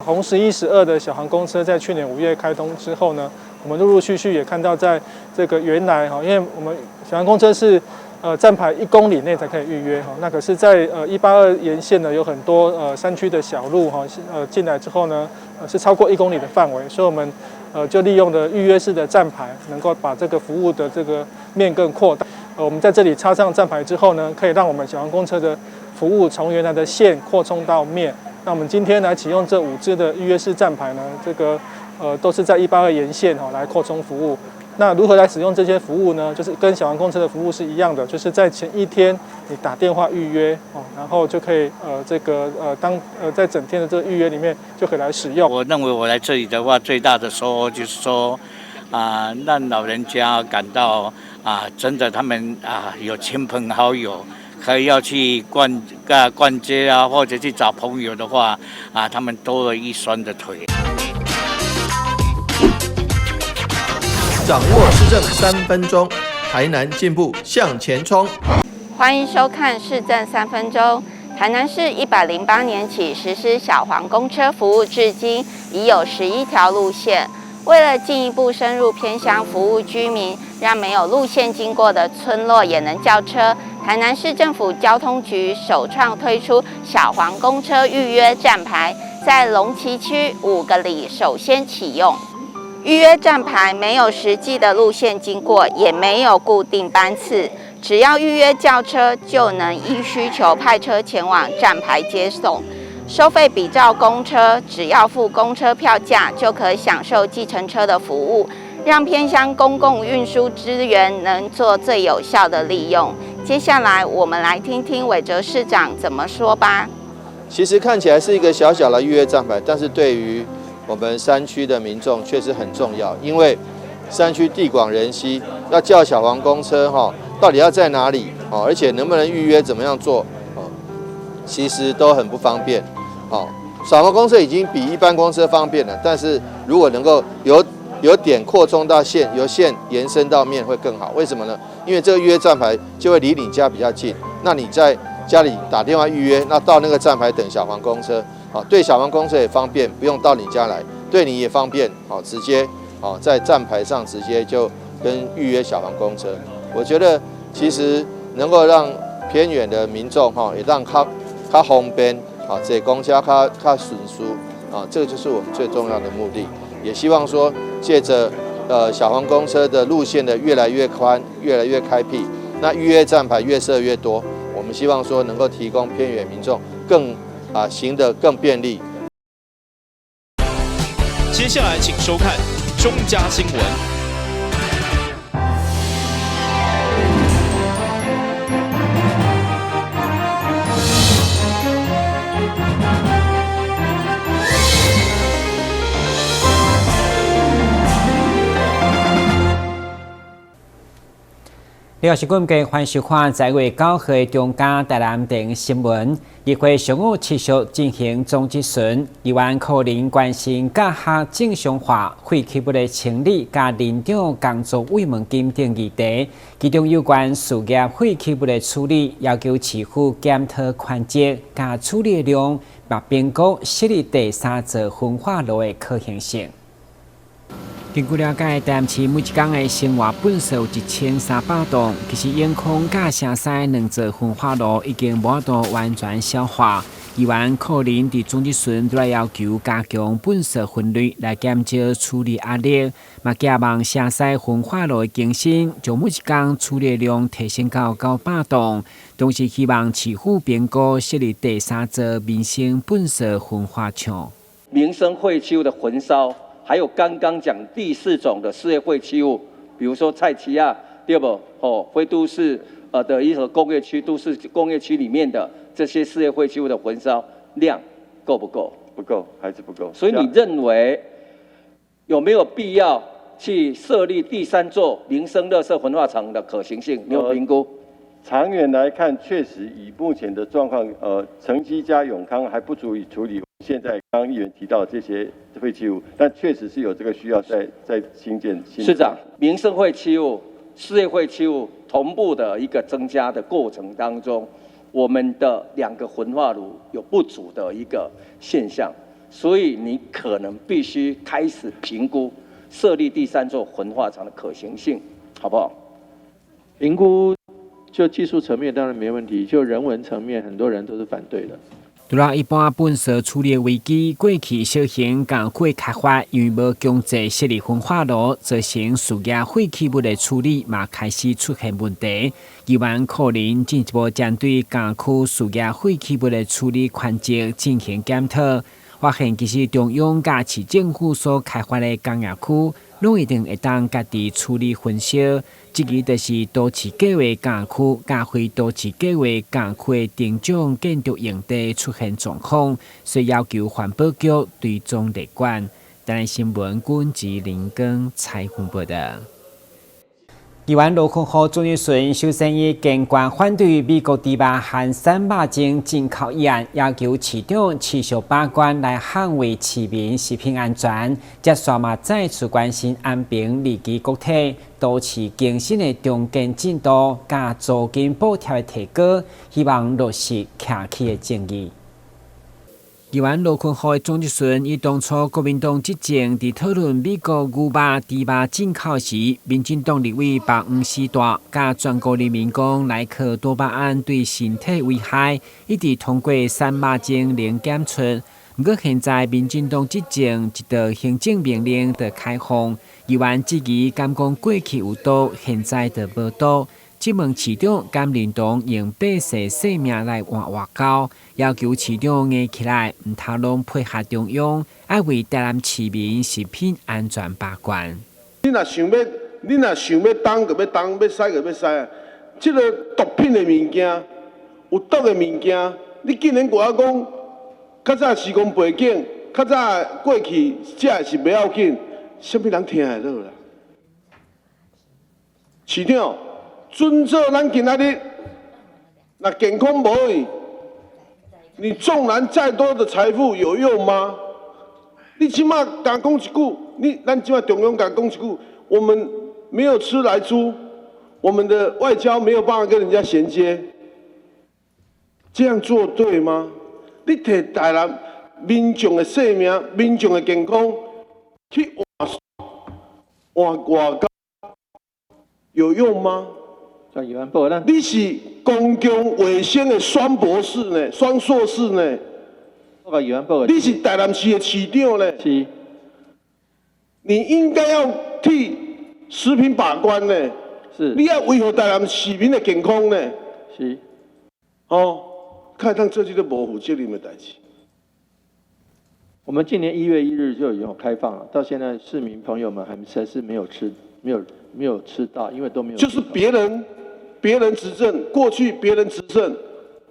红11、12的小黄公车在去年5月开通之后呢，我们陆陆续续也看到，在这个原来因为我们小黄公车是站牌1公里内才可以预约那可是在182沿线呢有很多山区的小路进来之后呢是超过1公里的范围，所以我们就利用了预约式的站牌，能够把这个服务的这个面更扩大。我们在这里插上站牌之后呢，可以让我们小黄公车的服务从原来的线扩充到面。那我们今天来启用这5支的预约式站牌呢，这个都是在182沿线来扩充服务。那如何来使用这些服务呢？就是跟小黄公车的服务是一样的，就是在前一天你打电话预约然后就可以在整天的这个预约里面就可以来使用。我认为我来这里的话，最大的收获就是说让老人家感到真的他们有亲朋好友，可以要去逛街或者去找朋友的话他们多了一双的腿。掌握市政3分钟，台南进步向前冲。欢迎收看市政3分钟。台南市108年起实施小黄公车服务，至今已有11条路线。为了进一步深入偏乡服务居民，让没有路线经过的村落也能叫车，台南市政府交通局首创推出小黄公车预约站牌，在龙崎区5个里首先启用。预约站牌没有实际的路线经过，也没有固定班次，只要预约叫车，就能依需求派车前往站牌接送。收费比照公车，只要付公车票价，就可以享受计程车的服务，让偏乡公共运输资源能做最有效的利用。接下来，我们来听听韦哲市长怎么说吧。其实看起来是一个小小的预约站牌，但是对于我们山区的民众确实很重要，因为山区地广人稀，要叫小黄公车到底要在哪里而且能不能预约，怎么样做其实都很不方便小黄公车已经比一般公车方便了，但是如果能够有点扩充到线，由线延伸到面会更好。为什么呢？因为这个预约站牌就会离你家比较近，那你在家里打电话预约，那到那个站牌等小黄公车对小黄公车也方便，不用到你家来，对你也方便直接在站牌上直接就跟预约小黄公车。我觉得其实能够让偏远的民众也让较方便坐公车较顺疏这个就是我们最重要的目的。也希望说借着小黄公车的路线的越来越宽，越来越开辟，那预约站牌越设越多，我们希望说能够提供偏远民众更行得更便利。接下来请收看中嘉新闻。你好，是观众，欢迎收看10月9号中嘉台南电新闻。议会上午持续进行总质询，议员可能关心驾校正常化、废弃物的清理、甲林长工作慰问金等议题，其中有关事业废弃物的处理，要求市府检讨款节、甲处理量，并评估设立第3座焚化炉的可行性。根据了解，台南市每一天的生活本数有1300吨，其实盐矿甲城西2座焚化炉已经无法完全消化。议员可能伫总质询都来要求加强本数分类，来减少处理压力，嘛期望城西焚化炉的更新，将每一天处理量提升到900吨，同时希望市府评估设立第3座民生本数焚化厂。民生废弃物的焚烧。还有刚刚讲第4种的事业废弃物，比如说菜市啊，对不？非都市的一个工业区、都市工业区里面的这些事业废弃物的焚烧量够不够？不够，还是不够。所以你认为有没有必要去设立第3座民生垃圾焚化厂的可行性？你有评估？长远来看，确实以目前的状况，成基加永康还不足以处理现在刚刚议员提到的这些废弃物，但确实是有这个需要再新建。市长，民生废弃物、事业废弃物同步的一个增加的过程当中，我们的2个焚化炉有不足的一个现象。所以你可能必须开始评估设立第3座焚化厂的可行性，好不好？评估就技术层面当然没问题，就人文层面很多人都是反对的。除了一般本色处理危机，过去小型港口开发因为无强制设立焚化炉，造成树叶废弃物的处理嘛开始出现问题。议员可能进一步针对港口树叶废弃物的处理环节进行检讨，发现其实中央甲市政府所开发的工业区，拢一定会当家己处理焚烧。这个就是都市计划港区加非都市计划港区的定种建筑用地出现状况，需要求环保局追踪立管。台湾新闻军志林根采访报道。议员卢坤豪总预算首先以监管反对美国猪肉和3肉精进口议案，要求市长持续把关来捍卫市民食品安全。接续嘛再次关心安平利基国体都市更新的重建进度，加租金补贴的提高，希望落实客气的建议。议员卢坤豪的总预算以当初国民党执政伫讨论美国牛肉、猪肉进口时，民进党立委白黄时代甲全国人民讲莱克多巴胺对身体危害，一直通过3肉精零检出。不过现在民进党执政一道行政命令就开放，议员质疑敢讲过去有多，现在就无多。质问市长敢认同用百姓性命来换外交，要求市长硬起来，唔通拢配合中央，爱为台南市民食品安全把关。你若想要当就要当，要使就要使啊！这个毒品的物件，有毒的物件，你竟然跟我讲，较早时光背景，较早过去食的是不要紧，什么人听会落啦？市长。遵照咱今仔日，那健康无去，你纵然再多的财富有用吗？你起码敢讲一句，咱起码中央敢讲一句，我们没有吃来猪，我们的外交没有办法跟人家衔接，这样做对吗？你摕台南民众的性命、民众的健康去换外交，有用吗？你是公共卫生的双博士呢，双硕士呢。你是台南市的市长呢。是。你应该要替食品把关呢。是。你要维护台南市民的健康呢。是。哦，看当这就是模糊责任的代志。我们今年1月1日就已经有开放了，到现在市民朋友们还是没有吃到，因为都没有。就是别人执政，过去别人执政，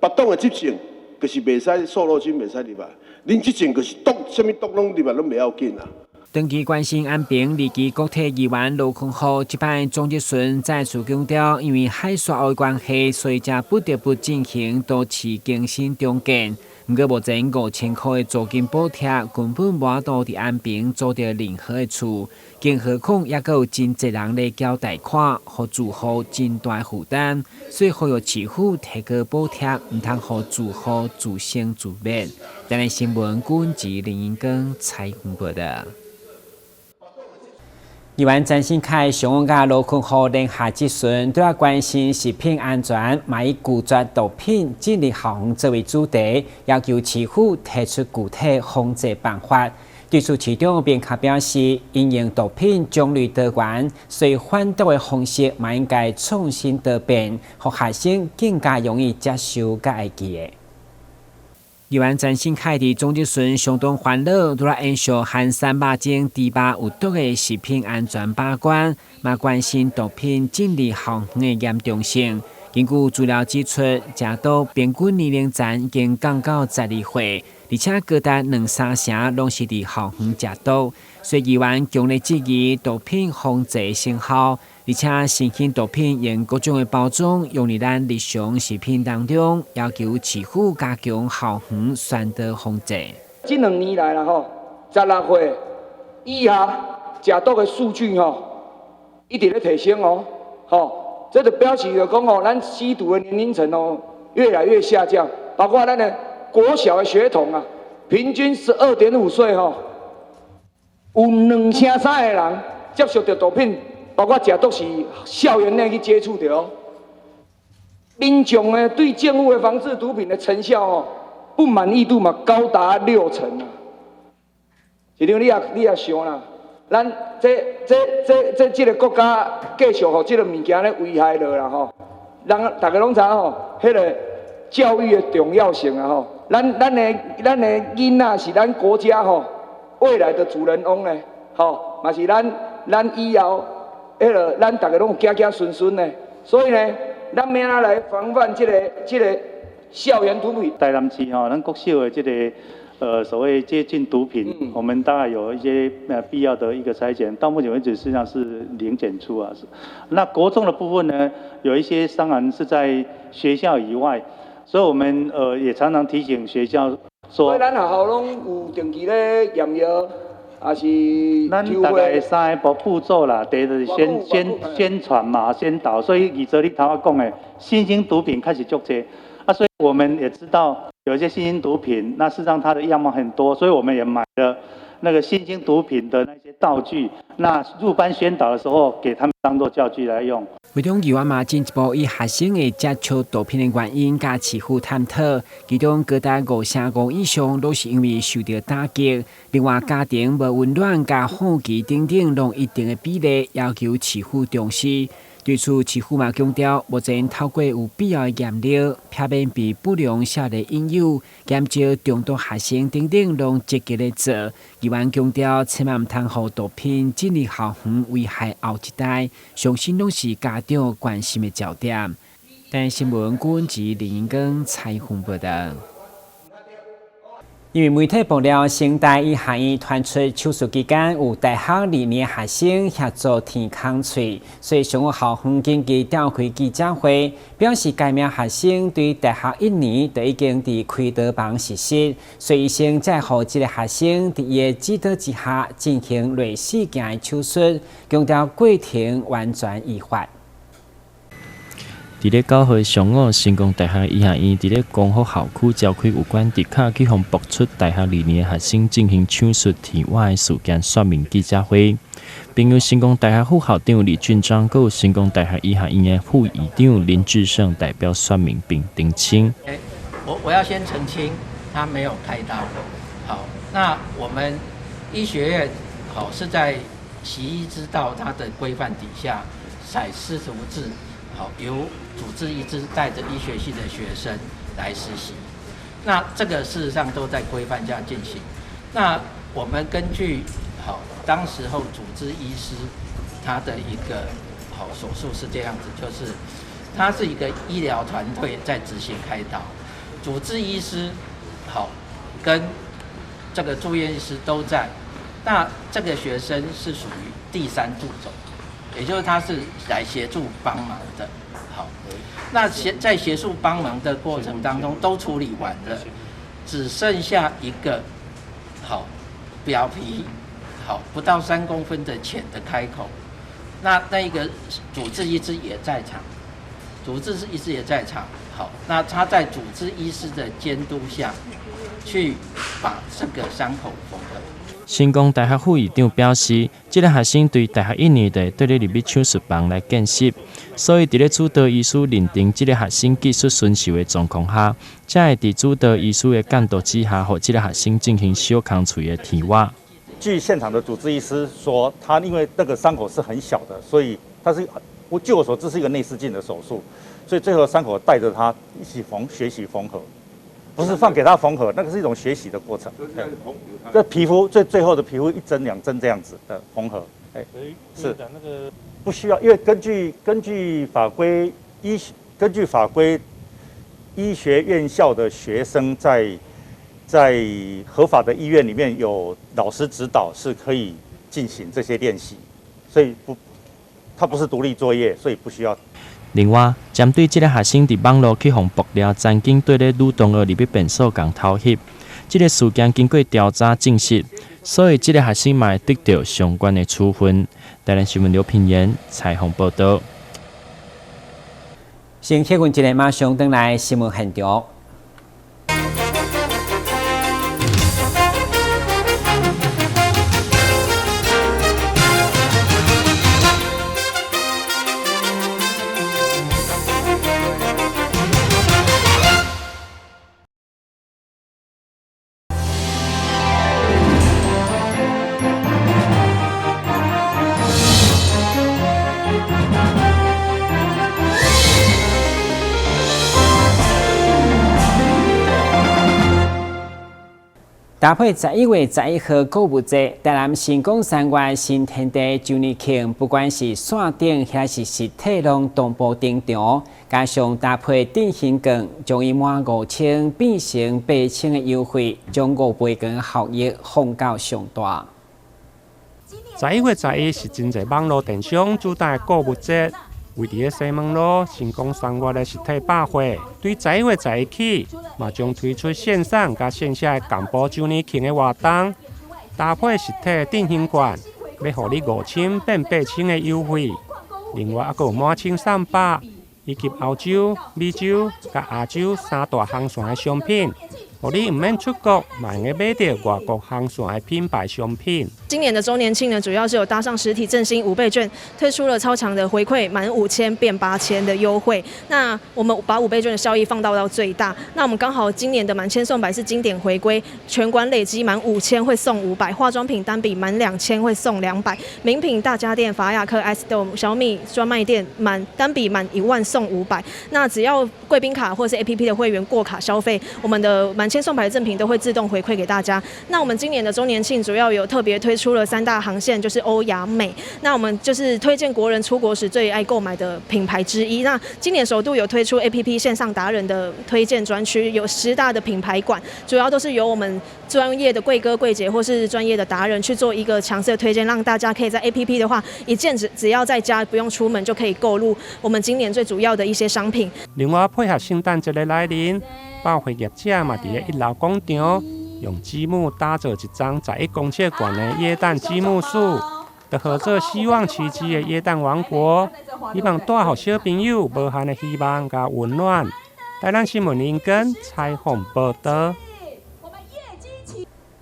别党的执政，就是袂使瘦肉精，袂使入来。恁执政就是毒，什么毒拢入来拢袂要紧啊。长期关心安平利基国体议员卢坤豪这摆总预算再次强调，因为海沙的关系，所以才不得不进行都市更新重建。不过目前5000块的租金补贴根本无法度伫安平租到任何的厝，更何况也有真侪人来缴贷款，互住户真大负担。所以呼吁市府提高补贴，唔通互住户自生自灭。台湾新闻军志林英根采访报道。议员张新凯上午甲卢坤豪联合质询，都要关心食品安全，嘛以拒绝毒品进入校园作为主题，要求市府提出具体防治办法。对此，市长并且表示，因应毒品种类多元，所以反毒的方式嘛应该创新多变，让学生更加容易接受甲会记的。议员张新凯伫总质询相当欢乐，除了延续和3肉精、猪肉有毒的食品安全把关，嘛关心毒品进入校园的严重性。根据资料指出，食毒平均年龄层已经降到12岁，而且高达2-3成拢是伫校园食毒，所以议员强烈质疑毒品防治成效。而且新型毒品用各种的包装用入咱日常食品当中，要求市府加强校园宣导防治。这2年来啦吼，16岁以下食毒的数据吼，一直在提升哦，吼，这就表示着讲哦，咱吸毒的年龄层哦越来越下降，包括咱的国小的学童啊，平均12.5岁吼，有2成3个人接触到毒品，包括食毒是校园内去接触到。民众呢对政府的防治毒品的成效哦，不满意度嘛高达60%啊。是像你也想啦，咱这个国家继续吼，这个物件咧危害落啦吼，大家拢知吼，迄个教育的重要性啊吼，咱的囡仔是咱国家吼未来的主人翁呢，吼，嘛是咱以后迄个咱大家拢有子孙孙呢，所以呢，咱要哪来防范这个校园毒品？台南市吼，咱国小的这个所谓接近毒品，我们大概有一些必要的一个筛检，到目前为止实际上是零检出啊。那国中的部分呢，有一些当然是在学校以外，所以我们也常常提醒学校说，所以咱学校拢有定期咧验药。还是咱大概3个步骤啦，第一就是先宣传嘛，先导。所以以你头讲的新兴毒品开始足多啊，所以我们也知道有一些新兴毒品，那事实上它的样貌很多，所以我们也买了那个新兴毒品的那些道具，那入班宣导的时候给他们当作教具来用。会中议员嘛进一步以学生的接触毒品的原因甲持续探讨，其中高达5%以上都是因为受到打击。另外，家庭无温暖、甲好奇等等，拢一定的比例要求持续重视。对此，市府嘛强调，目前透过有必要的验料，避免被不良少年引诱，减少中毒学生等等，拢积极的做。议员强调，千万唔通让毒品进入校园，危害后一代，相信拢是家长关心的焦点。但新闻顾问及林英根采访报道。因为媒体爆料，成大医学院传出手术期间有大学2年学生协助填空喙，所以上午校方紧急召开记者会，表示该名学生对大学1年就已经伫开刀房实习，所以医生才让这个学生伫伊的指导之下进行类似件的手术，强调过程完全依法。伫咧9号上午，成功大学医学院伫咧光复校区召开有关迪卡去向博出大学2年的学生进行手术填外的事件说明记者会，并由成功大学副校长李俊章，佮有成功大学医学院的副院长林志胜代表说明并澄清。我要先澄清，他没有开刀。好，那我们医学院好是在习医之道它的规范底下采师徒制。好，由主治医师带着医学系的学生来实习，那这个事实上都在规范下进行。那我们根据好当时候主治医师他的一个好手术是这样子，就是他是一个医疗团队在执行开刀，主治医师好跟这个住院医师都在，那这个学生是属于第3助手。也就是他是来协助帮忙的，好，那在协助帮忙的过程当中都处理完了，只剩下一个好表皮好不到3公分的浅的开口，那一个主治医师也在场，好，那他在主治医师的监督下去把这个伤口缝合。成功大学副院长表示，这个学生对大学1年的对咧入去手术房来见习，所以伫咧主刀医师认定这个学生技术顺受的状况下，才会伫主刀医师的监督之下，和这个学生进行小空嘴的填挖。据现场的主治医师说，他因为那个伤口是很小的，所以据我所知是一个内视镜的手术，所以最后伤口带着他一起学习缝合。不是放给他缝合，那个是一种学习的过程。这皮肤最后的皮肤1针2针这样子的缝合，是那个不需要，因为根据法规医学院校的学生在合法的医院里面有老师指导是可以进行这些练习，所以它不是独立作业，所以不需要。另外，针对这个学生伫网络去互爆料，曾经对咧女同学入去便所共偷翕，这个事件经过调查证实，所以这个学生嘛会得到相关的处分。台南新闻刘品言采访报道。先歇困一下，马上回来新闻现场。搭配11月11號購物節，台南新光三越新天地周年慶，不管是線頂還是實體，攏同步登場。加上搭配定型券，將以滿5000變成8000的優惠，將5倍券效益放到上大。11月11是真濟網絡電商主打購物節。位伫個西門路新光三越的實體百貨，對11月11起，嘛將推出線上加線下的公布周年慶的活動，搭配實體定型券，要互你5000變8000的優惠。另外，還有滿清300以及歐洲、美洲加亞洲3大航線的商品。互你唔免出國，嘛會買到外國航線的品牌商品。今年的周年庆呢，主要是有搭上实体振興5倍券，推出了超強的回饋，滿5000變8000的優惠。那我們把5倍券的效益放到最大。那我們剛好今年的滿千送百是經典回歸，全館累積滿5000會送500，化妝品單筆滿2000會送200，名品大家電、法雅克、iStore、小米專賣店單筆滿1萬送500。那只要貴賓卡或是 APP 的會員過卡消費，我們的滿千送百贈品都會自動回饋給大家。那我們今年的周年慶主要有特別推出了3大航線，就是歐亞美。那我們就是推薦國人出國時最愛購買的品牌之一。那今年首度有推出 APP 線上達人的推薦專區，有10大的品牌館，主要都是由我們專業的貴哥貴姐或是專業的達人去做一個強勢的推薦，讓大家可以在 APP 的話，一鍵只要在家不用出門就可以購入我們今年最主要的一些商品。另外配合聖誕節的來臨，百貨業者嘛佇1樓廣場用積木打造一張11公尺高的耶誕積木樹，就合作希望奇蹟的耶誕王國，希望帶予小朋友無限的希望加溫暖。台南新聞林根採訪報道。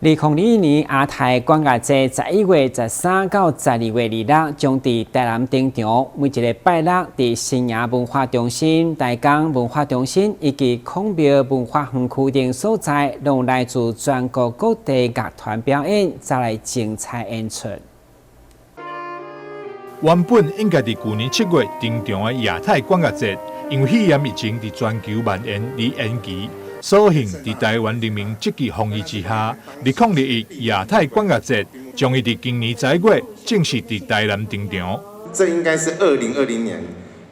2022年亞太管樂節11月13到12月26將佇台南登場，每一個拜六佇新營文化中心、大港文化中心以及孔廟文化園區等所在，攏來自全國各地樂團表演，再來精彩演出。原本應該佇去年7月登場的亞太管樂節，因為肺炎疫情佇全球蔓延而延期。所幸在台灣人民積極防疫之下，2021亞太管樂節將會在今年11月正式在台南登場。這應該是2020年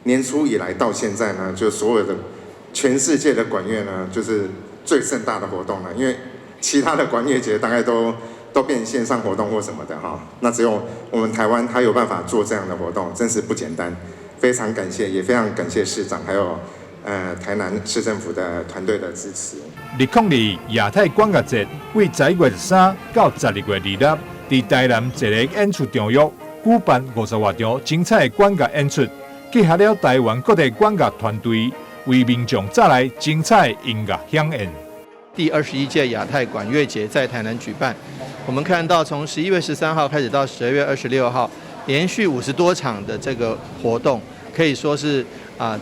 年初以來到現在呢，就所有的全世界的管樂呢，就是最盛大的活動了。因為其他的管樂節大概都變線上活動或什麼的哈，那只有我們台灣還有辦法做這樣的活動，真是不簡單。非常感謝，也非常感謝市長，還有台南市政府的團隊的支持。2022亞太管樂節為11月13到12月26，在台南一個演出場域舉辦50多場精彩的管樂演出，結合了台灣各地管樂團隊，為民眾帶來精彩音樂饗宴。第21屆亞太管樂節在台南舉辦，我們看到從11月13號開始到12月26號，連續50多場的這個活動，可以說是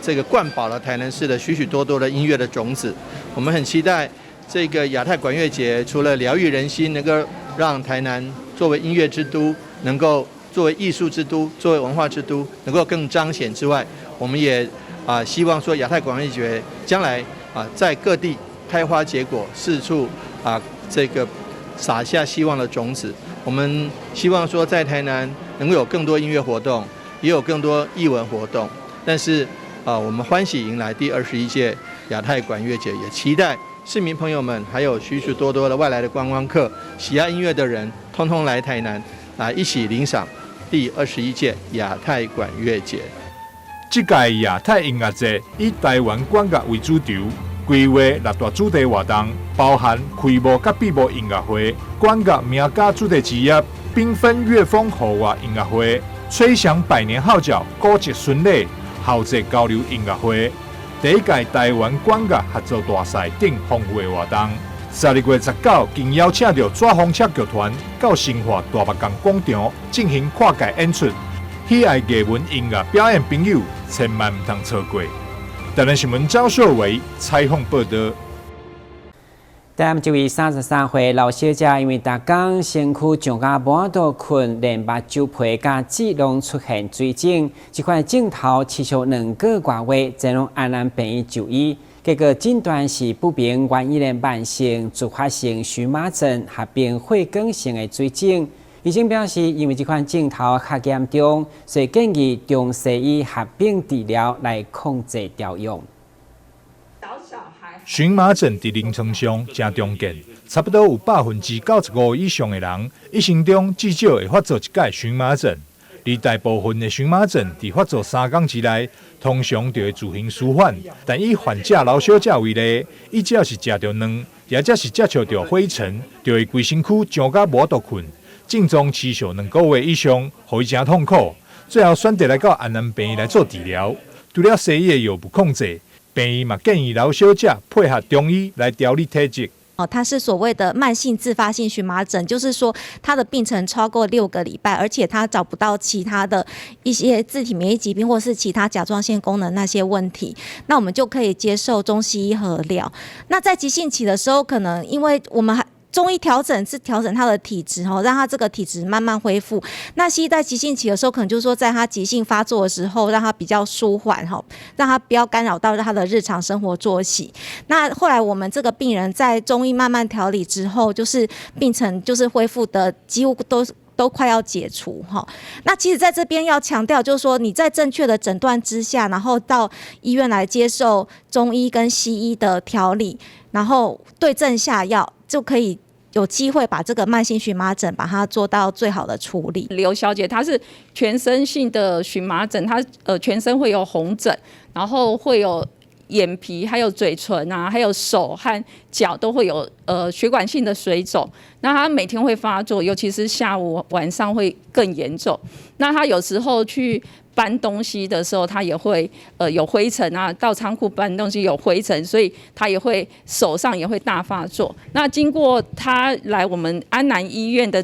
這個灌飽了台南市的許許多多的音樂的種子。我們很期待這個亞太管樂節，除了療癒人心，能夠讓台南作為音樂之都，能夠作為藝術之都，作為文化之都，能夠更彰顯之外，我們也希望說亞太管樂節將來在各地開花結果，四處這個撒下希望的種子。我們希望說在台南能夠有更多音樂活動，也有更多藝文活動。但是我們歡喜迎來第21屆亞太管樂節，也期待市民朋友們還有許許多多的外來的觀光客、喜愛音樂的人，通通來台南一起領賞第21屆亞太管樂節。這屆亞太音樂節以台灣管樂為主軸，規劃6大主題活動，包含開幕甲閉幕音樂會、管樂名家主題之夜、繽紛樂風戶外音樂會、吹響百年號角、古蹟巡禮、校際交流音樂會，第一屆台灣管樂合作大賽等豐富的活動。12月19，更邀請到紙風車劇團到新化大木港廣場進行跨界演出，喜愛藝文音樂表演朋友千萬唔通錯過。台南新聞趙秀維採訪報道。台南1月33歲老小姐因為逐工身軀上甲滿到困，連目睭皮甲指攏出現水腫，這款鏡頭持續2個多月，才攏安然便醫就醫。结果诊断是不明原因的慢性自发性荨麻疹合并血管性的水肿。医生表示，因为这款症头较严重，所以建议中西医合并治疗来控制调用。荨麻疹在临床上真常见，差不多有95%以上的人一生中至少会发作一届荨麻疹。而大部分的荨麻疹在发作3天之内，通常就会自行舒缓。但以患者老小者为例，伊只要是食到卵，或者是接触到灰尘，就会规身躯僵甲无倒困，症状持续2个月以上，互伊真痛苦。最后选择来到安南病院来做治疗。除了西医的药物控制，病院嘛建议老小者配合中医来调理体质。它是所谓的慢性自发性荨麻疹，就是说它的病程超过6个礼拜，而且它找不到其他的一些自体免疫疾病或是其他甲状腺功能那些问题，那我们就可以接受中西医合疗。那在急性期的时候，可能因为我们中医调整是调整他的体质让他这个体质慢慢恢复。那西医在急性期的时候，可能就是说在他急性发作的时候，让他比较舒缓让他不要干扰到他的日常生活作息。那后来我们这个病人在中医慢慢调理之后，就是病程就是恢复的几乎都快要解除那其实在这边要强调，就是说你在正确的诊断之下，然后到医院来接受中医跟西医的调理，然后对症下药，就可以有机会把这个慢性荨麻疹把它做到最好的处理。刘小姐她是全身性的荨麻疹，她全身会有红疹，然后会有眼皮，还有嘴唇啊，还有手和脚都会有血管性的水肿。那她每天会发作，尤其是下午晚上会更严重。那她有时候去搬东西的时候，他也会有灰尘啊，到仓库搬东西有灰尘，所以他也会手上也会大发作。那经过他来我们安南医院的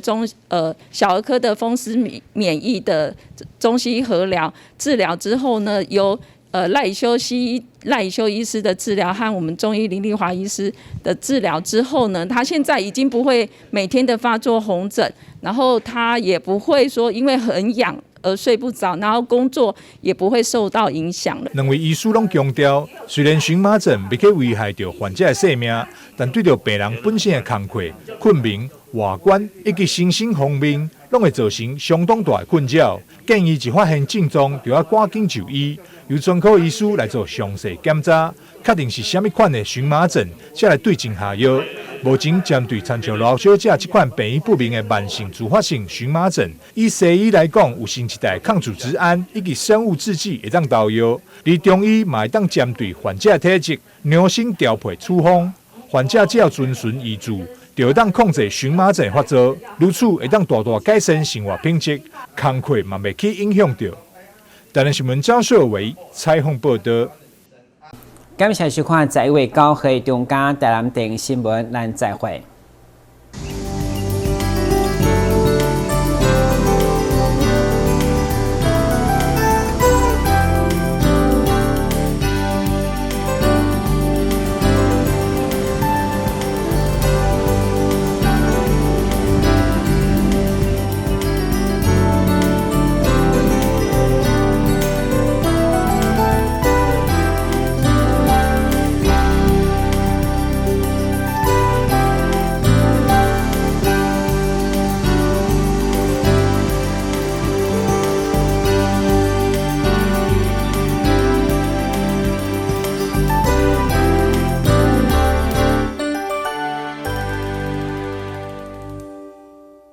小儿科的风湿免疫的中西医合疗治疗之后呢，由赖以修医师的治疗和我们中医林丽华医师的治疗之后呢，他现在已经不会每天的发作红疹，然后他也不会说因为很痒而睡不着，然后工作也不会受到影响了。2位医师拢强调，虽然荨麻疹未去危害到患者的生命，但对到病人本身的工课、困眠、外观以及身心方面，拢会造成相当大的困扰。建议一发现症状就要赶紧就医，由专科医师来做详细检查，确定是什么款的荨麻疹，才来对症下药。目前针对参照老小者这款病因不明的慢性自发性荨麻疹，以西医来讲，有新一代抗组织胺以及生物制剂会当投药，而中医嘛会当针对患者体质量身调配处方。患者只要遵循医嘱，就会当控制荨麻疹发作，如此会当大大改善生活品质，工课嘛袂去影响到。台南新闻张硕维采访报道。感谢收看11月9日中嘉台南电新闻，咱再会。